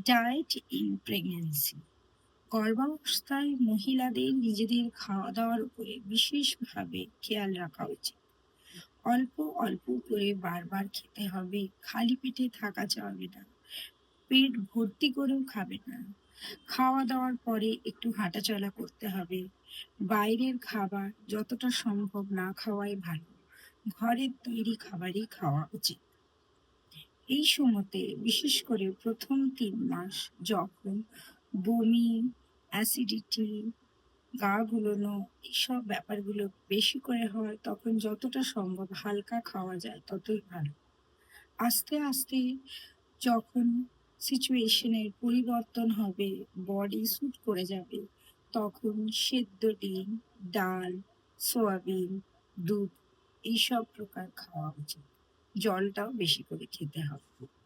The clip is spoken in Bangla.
Died in pregnancy. গর্ভাবস্থায় মহিলাদের নিজেদের খাওয়া দাওয়ার উপরে বিশেষভাবে খেয়াল রাখা উচিত। অল্প অল্প করে বারবার খেতে হবে, খালি পেটে থাকা যাবে না, পেট ভর্তি করেও খাবে না। খাওয়া দাওয়ার পরে একটু হাঁটাচলা করতে হবে। বাইরের খাবার যতটা সম্ভব না খাওয়াই ভালো, ঘরের তৈরি খাবারই খাওয়া উচিত। এই সময়তে বিশেষ করে প্রথম ৩ মাস যখন বমি, অ্যাসিডিটি, গা গুলোনো এইসব ব্যাপারগুলো বেশি করে হয়, তখন যতটা সম্ভব হালকা খাওয়া যায় ততই ভালো। আস্তে আস্তে যখন সিচুয়েশনের পরিবর্তন হবে, বডি স্যুট করে যাবে, তখন সেদ্ধ ডিম, ডাল, সয়াবিন, দুধ এইসব প্রকার খাওয়া উচিত। জলটাও বেশি করে খেতে হবে।